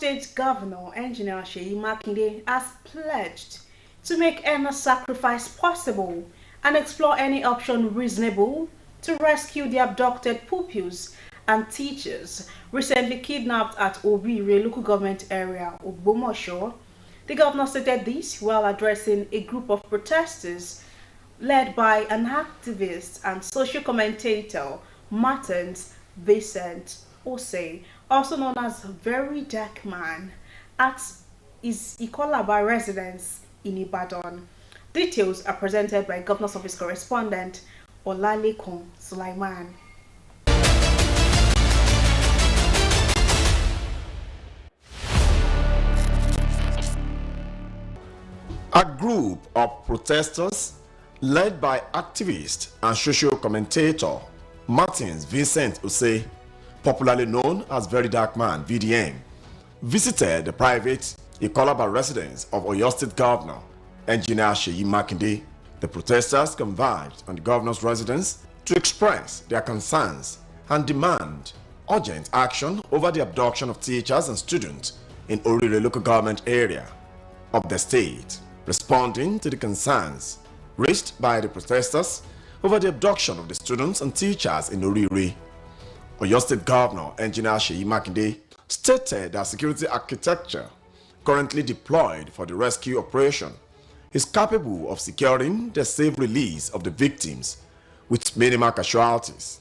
State Governor, Engineer Seyi Makinde, has pledged to make any sacrifice possible and explore any option reasonable to rescue the abducted pupils and teachers recently kidnapped at Obire local government area, Ogbomosho. The governor stated this while addressing a group of protesters led by an activist and social commentator, Martins Vincent Osei, also known as Very Dark Man, at his Ikolaba residence in Ibadan. Details are presented by Governor's Office correspondent Olalekun Sulaiman. A group of protesters led by activist and social commentator Martins Vincent Osei, popularly known as Very Dark Man (VDM), visited the private Ikolaba residence of Oyo State Governor Engineer Seyi Makinde. The protesters converged on the governor's residence to express their concerns and demand urgent action over the abduction of teachers and students in Orire local government area of the state. Responding to the concerns raised by the protesters over the abduction of the students and teachers in Orire, Oyo State Governor Engineer Seyi Makinde stated that security architecture currently deployed for the rescue operation is capable of securing the safe release of the victims with minimal casualties.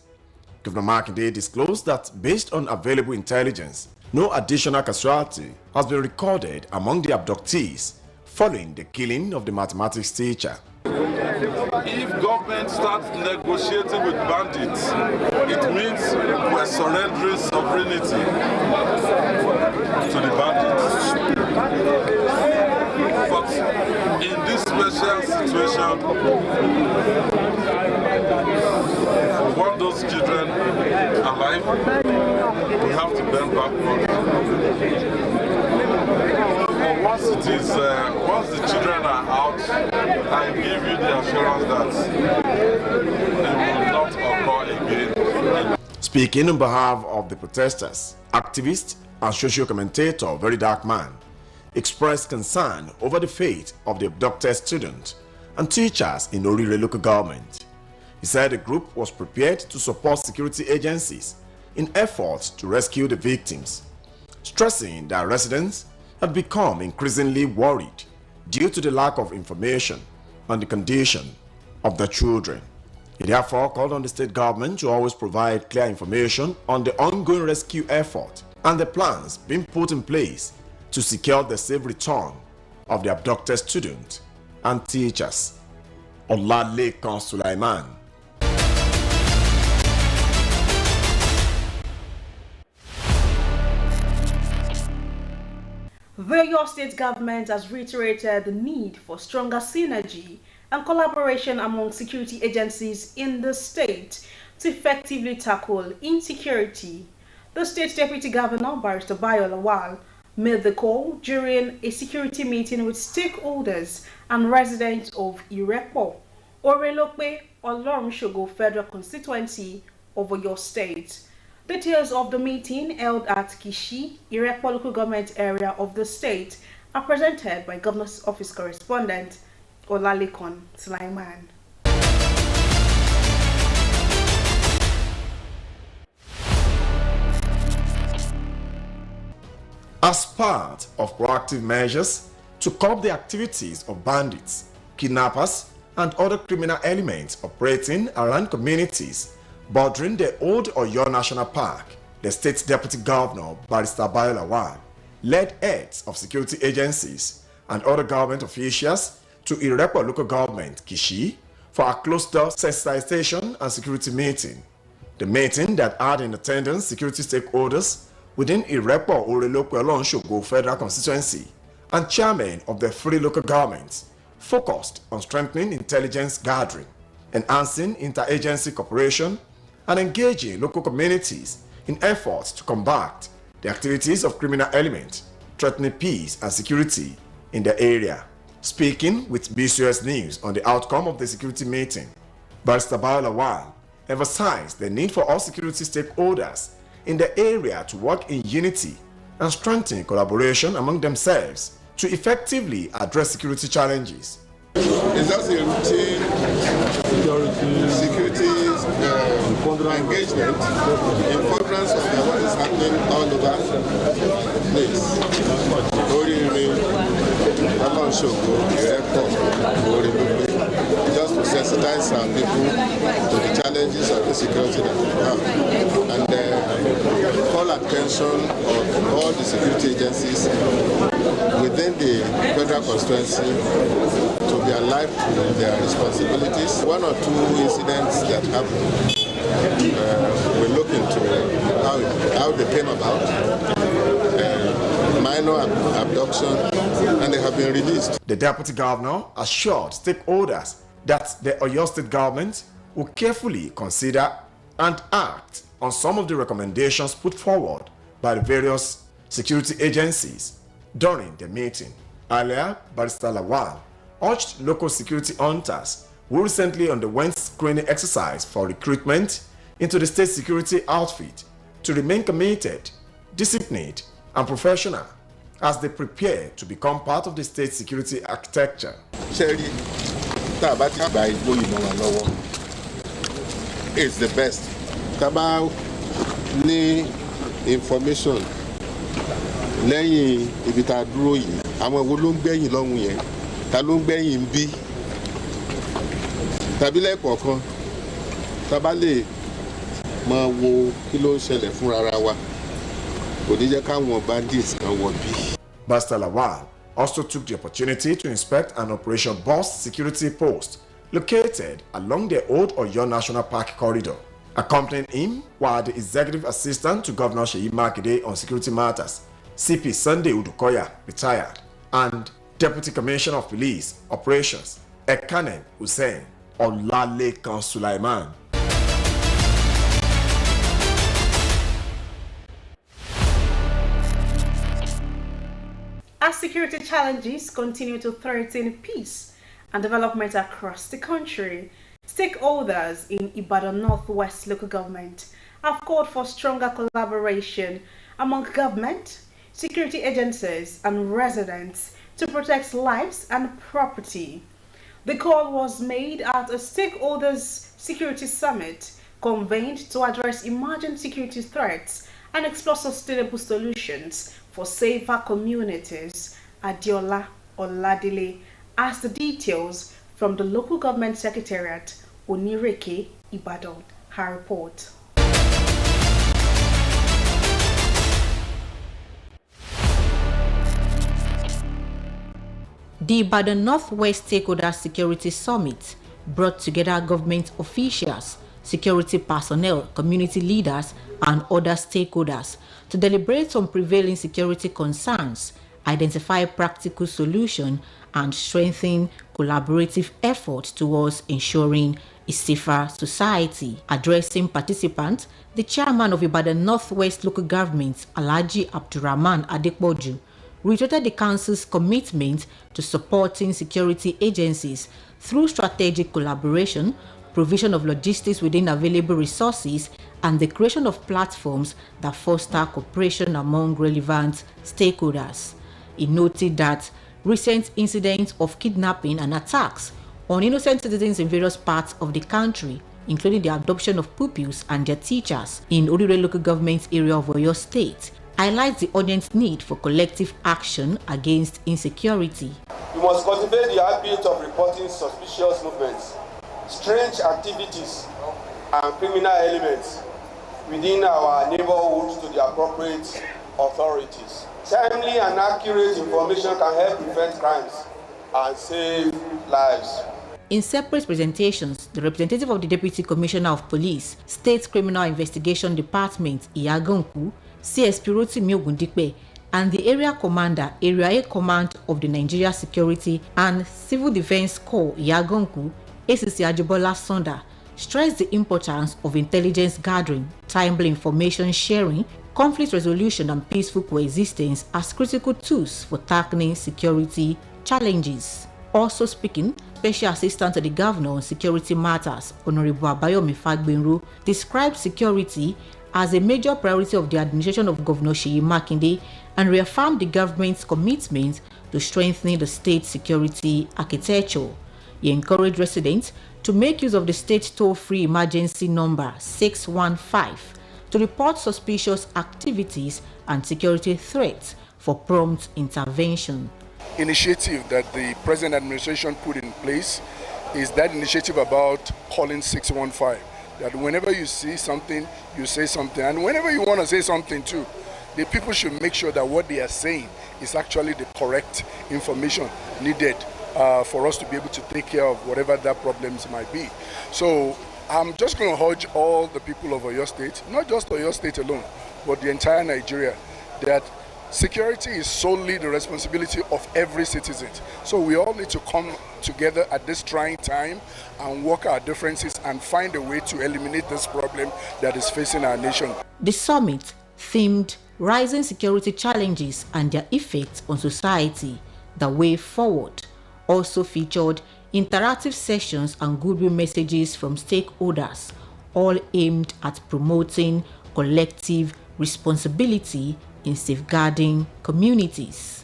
Governor Makinde disclosed that based on available intelligence, no additional casualty has been recorded among the abductees following the killing of the mathematics teacher. If government starts negotiating with bandits, it means we're surrendering sovereignty to the bandits. But in this special situation, we want those children alive. We have to bend backwards. Once the children are out, I give you the assurance that it will not occur again. Speaking on behalf of the protesters, activist and social commentator Very Dark Man expressed concern over the fate of the abducted students and teachers in Orire local government. He said the group was prepared to support security agencies in efforts to rescue the victims, stressing that residents had become increasingly worried due to the lack of information on the condition of the children. He therefore called on the state government to always provide clear information on the ongoing rescue effort and the plans being put in place to secure the safe return of the abducted students and teachers. Olalekun Sulaiman. The Oyo State government has reiterated the need for stronger synergy and collaboration among security agencies in the state to effectively tackle insecurity. The state deputy governor, Barrister Bayo Lawal, made the call during a security meeting with stakeholders and residents of Irepo, Orelope, Olorunsogo Federal Constituency of Oyo State. Details of the meeting held at Kishi, Irepo local government area of the state are presented by Governor's Office correspondent Olalekun Sulaiman. As part of proactive measures to curb the activities of bandits, kidnappers, and other criminal elements operating around communities bordering the Old Oyo National Park, the state's deputy governor, Barrister Bayo Lawal, led heads of security agencies and other government officials to Irepo local government, Kishi, for a closed-door sensitization and security meeting. The meeting that had in attendance security stakeholders within Irepo Orelope Olorunsogo Federal Constituency and chairman of the 3 local governments focused on strengthening intelligence gathering, enhancing interagency cooperation, and engaging local communities in efforts to combat the activities of criminal elements threatening peace and security in the area. Speaking with BCOS News on the outcome of the security meeting, Barrister Bayo Lawal emphasized the need for all security stakeholders in the area to work in unity and strengthen collaboration among themselves to effectively address security challenges. It's just a routine security engagement in furtherance of what is happening all over the place. Just to sensitize some people to the challenges of the security that we have and call attention of all the security agencies within the federal constituency to be alive to their responsibilities. One or two incidents that happened, we look into how they came about, minor abduction, and they have been released. The Deputy Governor assured stakeholders that the Oyo State government will carefully consider and act on some of the recommendations put forward by the various security agencies during the meeting. Earlier, Barrister Lawal urged local security hunters who recently underwent screening exercise for recruitment into the state security outfit to remain committed, disciplined, and professional as they prepare to become part of the state security architecture. It's the best. Taba ní information lẹ́yìn ibi tá a dúró yìí, àwọn wo ló ń gbẹ̀yìn lọ́hùn yẹn, ta ló ń gbẹ̀yìn bí, tàbí lẹ́ẹ̀kọ̀ọ̀kan tá bá lè máa wo kí ló ń ṣẹlẹ̀ fúnra wa kò ní jẹ́ káwọn bandits kan wọ̀ bí. Barrister Lawal also took the opportunity to inspect an Operation Burst security post located along the Old Oyo National Park corridor. Accompanying him were the Executive Assistant to Governor Seyi Makinde on security matters, CP Sunday Udukoya, retired, and Deputy Commissioner of Police Operations, Ekanem Hussein Olalekan Sulaiman. As security challenges continue to threaten peace and development across the country, stakeholders in Ibadan Northwest local government have called for stronger collaboration among government, security agencies, and residents to protect lives and property. The call was made at a stakeholders security summit convened to address emerging security threats and explore sustainable solutions for safer communities. Adiola Oladile asked the details from the local government secretariat, Onireke, Ibadan. Her report. The Ibadan Northwest Stakeholder Security Summit brought together government officials, security personnel, community leaders, and other stakeholders to deliberate on prevailing security concerns, identify practical solutions, and strengthen collaborative efforts towards ensuring a safer society. Addressing participants, the chairman of Ibadan Northwest Local Government, Alhaji Abdurrahman Adepoju, reiterated the council's commitment to supporting security agencies through strategic collaboration, provision of logistics within available resources, and the creation of platforms that foster cooperation among relevant stakeholders. He noted that recent incidents of kidnapping and attacks on innocent citizens in various parts of the country, including the abduction of pupils and their teachers in Orire local government area of Oyo State, highlights the urgent need for collective action against insecurity. We must cultivate the habit of reporting suspicious movements, strange activities, and criminal elements within our neighborhoods to the appropriate authorities. Timely and accurate information can help prevent crimes and save lives. In separate presentations, the representative of the Deputy Commissioner of Police, State Criminal Investigation Department, Iyagonku, CSP Rotimi Ogundipe, and the Area Commander, Area A Command of the Nigeria Security and Civil Defense Corps, Iyagonku, ACC Ajibola Sonda, stressed the importance of intelligence gathering, timely information sharing, conflict resolution, and peaceful coexistence as critical tools for tackling security challenges. Also speaking, Special Assistant to the Governor on Security Matters, Honorable Abayomi Fagbenru, described security as a major priority of the administration of Governor Seyi Makinde and reaffirmed the government's commitment to strengthening the state security architecture. He encouraged residents to make use of the state toll-free emergency number 615 to report suspicious activities and security threats for prompt intervention. Initiative that the present administration put in place is that initiative about calling 615. That whenever you see something, you say something, and whenever you want to say something too, the people should make sure that what they are saying is actually the correct information needed for us to be able to take care of whatever that problems might be. So I'm just going to urge all the people of Oyo State, not just Oyo State alone, but the entire Nigeria, that security is solely the responsibility of every citizen. So we all need to come together at this trying time and work our differences and find a way to eliminate this problem that is facing our nation. The summit, themed Rising Security Challenges and Their Effects on Society, The Way Forward, also featured interactive sessions and goodwill messages from stakeholders, all aimed at promoting collective responsibility in safeguarding communities.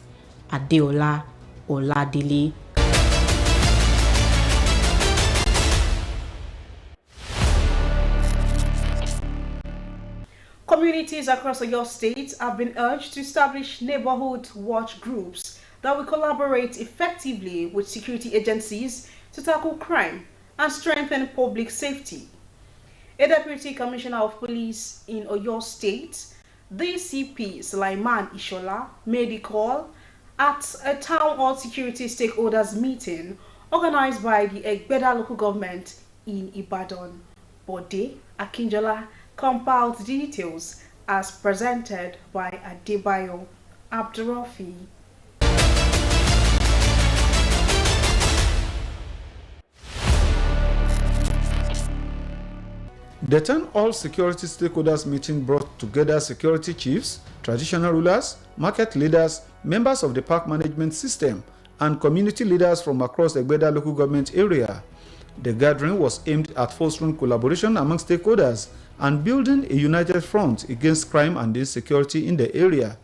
Adeola Oladile. Communities across your state have been urged to establish neighborhood watch groups that will collaborate effectively with security agencies to tackle crime and strengthen public safety. A Deputy Commissioner of Police in Oyo State, DCP Sulaiman Ishola, made the call at a town hall security stakeholders meeting organized by the Egbeda local government in Ibadan. Bode Akinjola compiled details as presented by Adebayo Abdurrafi. The town hall security stakeholders meeting brought together security chiefs, traditional rulers, market leaders, members of the park management system, and community leaders from across the Egbeda local government area. The gathering was aimed at fostering collaboration among stakeholders and building a united front against crime and insecurity in the area.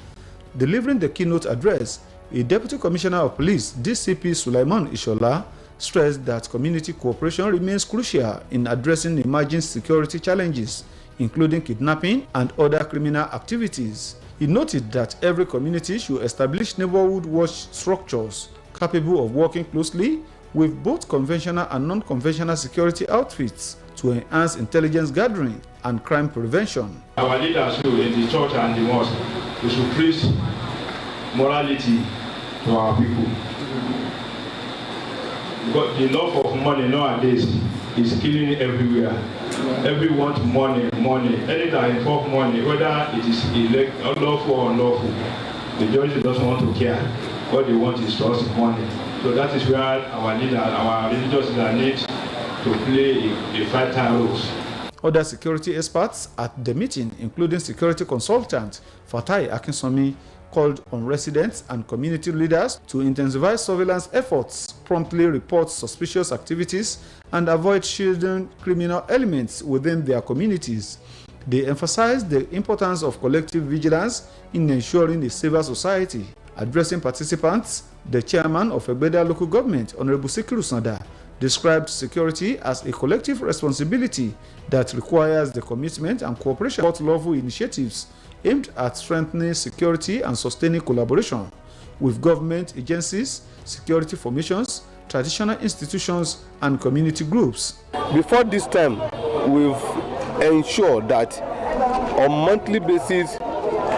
Delivering the keynote address, a Deputy Commissioner of Police, DCP Sulaiman Ishola, stressed that community cooperation remains crucial in addressing emerging security challenges, including kidnapping and other criminal activities. He noted that every community should establish neighborhood watch structures capable of working closely with both conventional and non-conventional security outfits to enhance intelligence gathering and crime prevention. Our leaders in the church and the mosque, we should preach morality to our people. Because the love of money nowadays is killing everywhere. Everyone wants money. Anything involves money, whether it is lawful or unlawful, the majority doesn't want to care. What they want is just money. So that is where our leaders, our religious leaders need to play a vital role. Other security experts at the meeting, including security consultant Fatai Akinsomi, called on residents and community leaders to intensify surveillance efforts, promptly report suspicious activities, and avoid shielding criminal elements within their communities. They emphasized the importance of collective vigilance in ensuring a safer society. Addressing participants, the chairman of Egbeda local government, Honorable Sikiru Sanda, described security as a collective responsibility that requires the commitment and cooperation of lawful initiatives aimed at strengthening security and sustaining collaboration with government agencies, security formations, traditional institutions, and community groups. Before this time, we've ensured that on monthly basis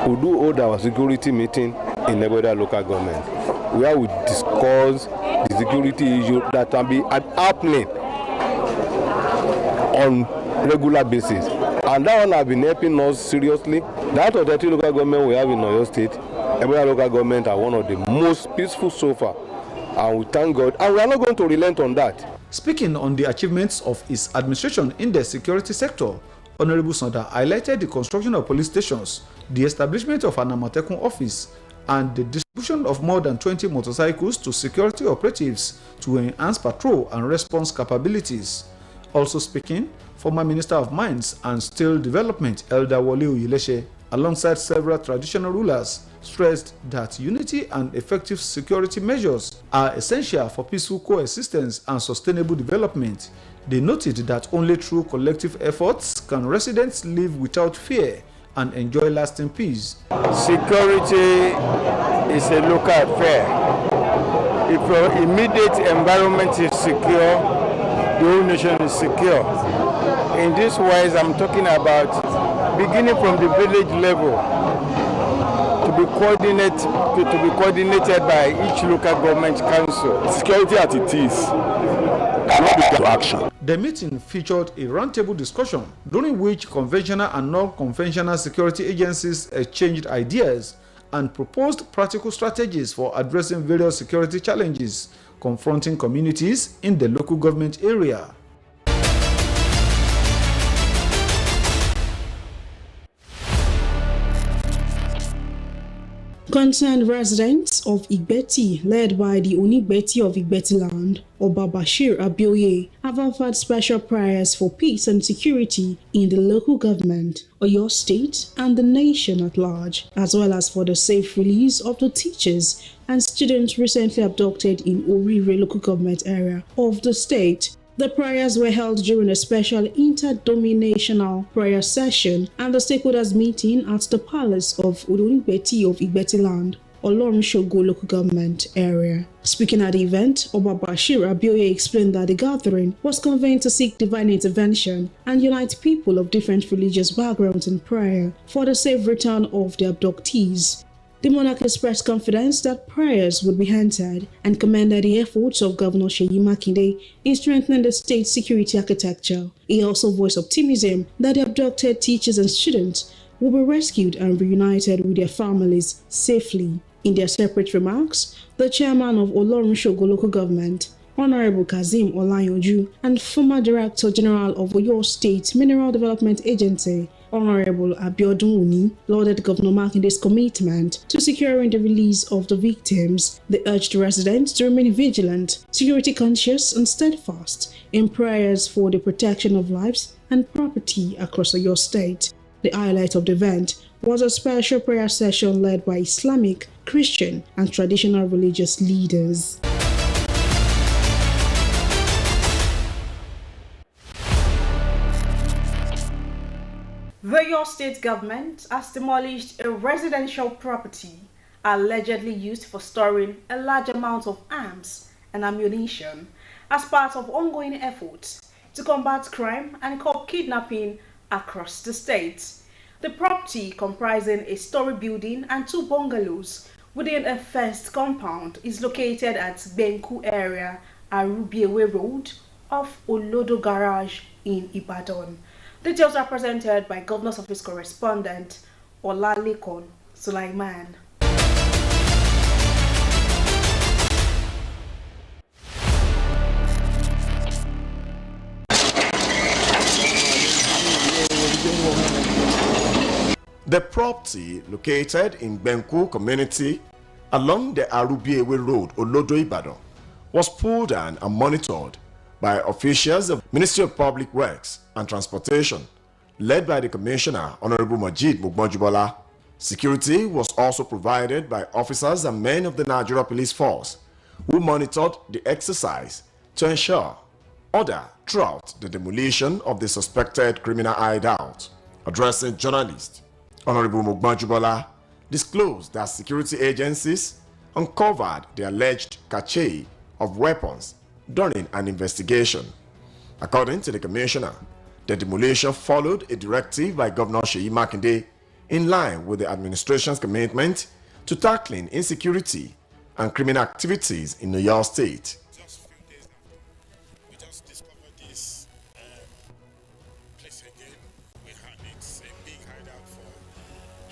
we do hold our security meeting in Egbeda local government, where we discuss the security issue that can be happening on regular basis. And that one has been helping us seriously. That of the 3 local government we have in Oyo State, Egbeda local government are one of the most peaceful so far. And we thank God. And we are not going to relent on that. Speaking on the achievements of his administration in the security sector, Honorable Sanda highlighted the construction of police stations, the establishment of an Amatekun office, and the distribution of more than 20 motorcycles to security operatives to enhance patrol and response capabilities. Also speaking, former Minister of Mines and Steel Development Elder Wole Oyelese, alongside several traditional rulers, stressed that unity and effective security measures are essential for peaceful coexistence and sustainable development. They noted that only through collective efforts can residents live without fear and enjoy lasting peace. Security is a local affair. If your immediate environment is secure, the whole nation is secure. In this wise, I'm talking about beginning from the village level to be coordinated by each local government council. Security as it is cannot be to action. The meeting featured a roundtable discussion during which conventional and non-conventional security agencies exchanged ideas and proposed practical strategies for addressing various security challenges confronting communities in the local government area. Concerned residents of Igbeti, led by the Onigbeti of Igbeti land, Oba Bashir Abioye, have offered special prayers for peace and security in the local government, Oyo State, and the nation at large, as well as for the safe release of the teachers and students recently abducted in Orire local government area of the state. The prayers were held during a special interdenominational prayer session and the stakeholders meeting at the palace of Onigbeti of Igbeti land, Olorunshogo local government area. Speaking at the event, Oba Bashir Abioye explained that the gathering was convened to seek divine intervention and unite people of different religious backgrounds in prayer for the safe return of the abductees. The monarch expressed confidence that prayers would be answered and commended the efforts of Governor Seyi Makinde in strengthening the state's security architecture. He also voiced optimism that the abducted teachers and students will be rescued and reunited with their families safely. In their separate remarks, the chairman of Olorunshogo local government, Honorable Kazeem Olayonju, and former Director General of Oyo State Mineral Development Agency, Honorable Abiodun Uni, lauded Governor Makinde's commitment to securing the release of the victims. They urged residents to remain vigilant, security conscious, and steadfast in prayers for the protection of lives and property across Oyo State. The highlight of the event was a special prayer session led by Islamic, Christian, and traditional religious leaders. The Oyo State government has demolished a residential property allegedly used for storing a large amount of arms and ammunition as part of ongoing efforts to combat crime and curb kidnapping across the state. The property, comprising a story building and 2 bungalows within a fenced compound, is located at Benku area, Arubiewe Road off Olodo Garage in Ibadan. Details are presented by Governor's Office correspondent Olalekon Sulaiman. The property, located in Benku community along the Arubiewe Road, Olodo Ibadan, was pulled down and monitored by officials of Ministry of Public Works and Transportation, led by the Commissioner, Honorable Majid Mugbonjubola. Security was also provided by officers and men of the Nigeria Police Force, who monitored the exercise to ensure order throughout the demolition of the suspected criminal hideout. Addressing journalists, Honorable Mugbonjubola disclosed that security agencies uncovered the alleged cache of weapons during an investigation. According to the Commissioner, the demolition followed a directive by Governor Seyi Makinde in line with the administration's commitment to tackling insecurity and criminal activities in Oyo State. Just a few days now, we just discovered this place again. It's a big hideout for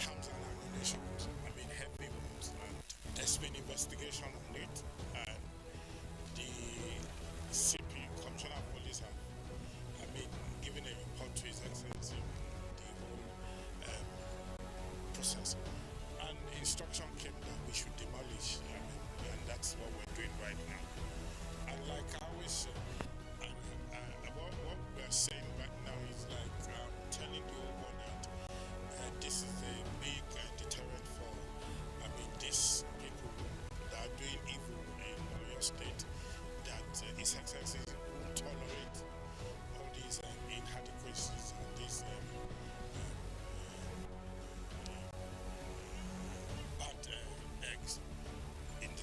arms and ammunition. Heavy ones. And there's been investigation on it. And the CP, Commissioner of Police, have given a report to His Excellency on the whole process. And instruction came that we should demolish, and that's what we're doing right now. And like I always say, what we're saying right now is like telling the whole world that this is a big deterrent for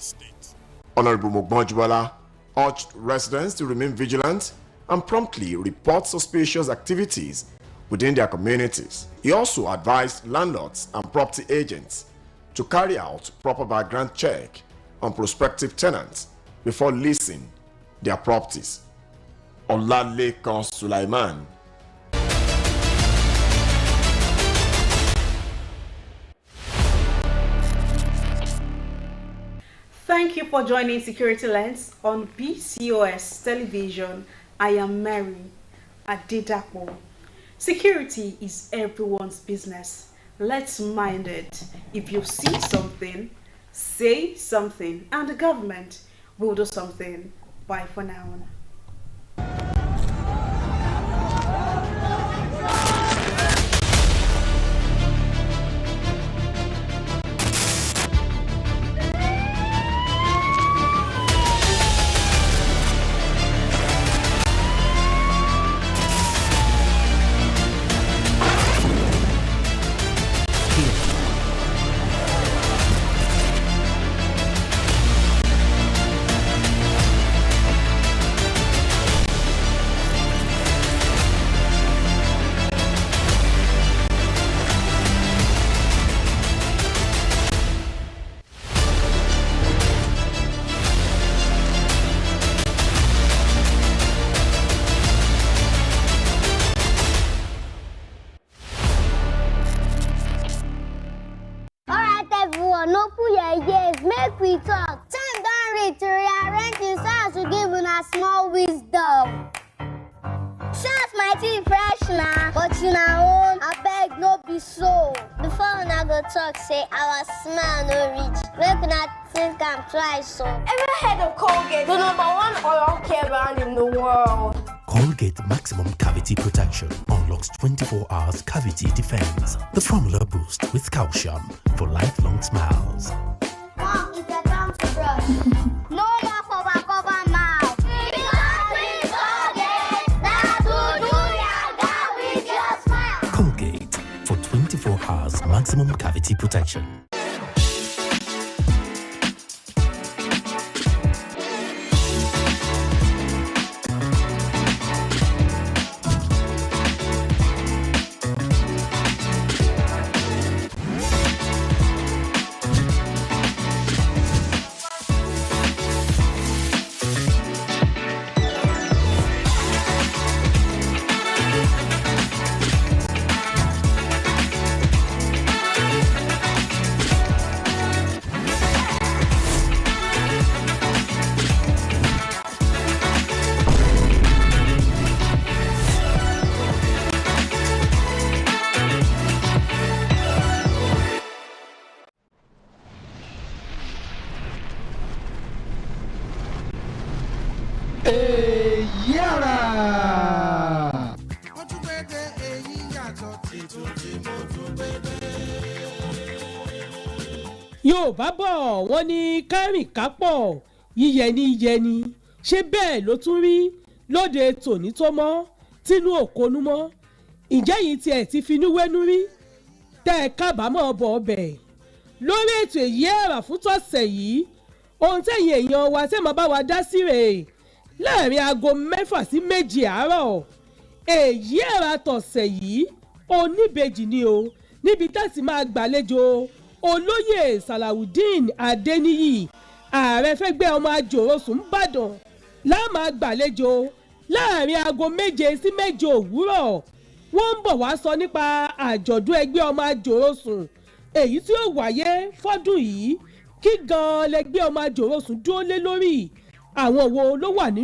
state. Honorable Mogbonjibola urged residents to remain vigilant and promptly report suspicious activities within their communities. He also advised landlords and property agents to carry out proper background check on prospective tenants before leasing their properties. Olalekan Sulaiman. Thank you for joining Security Lens on BCOS television. I am Mary Adedapo. Security is everyone's business. Let's mind it. If you see something, say something, and the government will do something. Bye for now. No put your ears, make we talk. Time don't reach to rearrange the stars to give una small wisdom. Shout my teeth fresh now, but you know own, I beg no be so. Before una go talk, say our smile no reach. Make una think I'm twice so. Ever heard of Colgate, the #1 oral care brand in the world? Colgate Maximum Cavity Protection unlocks 24 hours cavity defense. The formula boost with calcium for lifelong smiles. Mom, it's a time to brush. No more cover mouth. Because with Colgate, that's what do ya got with your smile. Colgate for 24 hours maximum cavity protection. Yorùbá bọ̀ wọ́n ní kárìn kápọ̀ yíyẹni yẹni ṣé bẹ́ẹ̀ ló tún rí lóde tòní tó mọ́ tínú òkonú mọ́ ǹjẹ́ yìí tiẹ̀ ti finú wẹ́nú rí tẹ́ ẹ kábàámọ̀ bọ̀ ọbẹ̀ lórí ètò èyí ẹ̀rà fún tọ̀sẹ̀ yìí ohun tẹ̀yìn èèyàn wa tẹ́ máa bá wa dá sí rèé láàrin aago 6 sí 2 àárọ̀ èyí ẹ̀rà tọ̀sẹ̀ yìí oníbejì ni o níbi tá ti máa gbàlejò olóyè Salawudeen Adeniyi ààrẹ fẹ́gbẹ́ ọmọ àjòròsùn Ìbàdàn láàmà gbàlejò láàrin aago 7 sí 8 òwúrọ̀ wọ́n ń bọ̀ wá sọ nípa àjọ̀dún ẹgbẹ́ ọmọ àjòròsùn èyí tí ó wáyé fọ́dún yìí kí gan-an lẹgbẹ́ ọmọ àjòròsùn dúró lé lórí àwọn wo ló wà nínú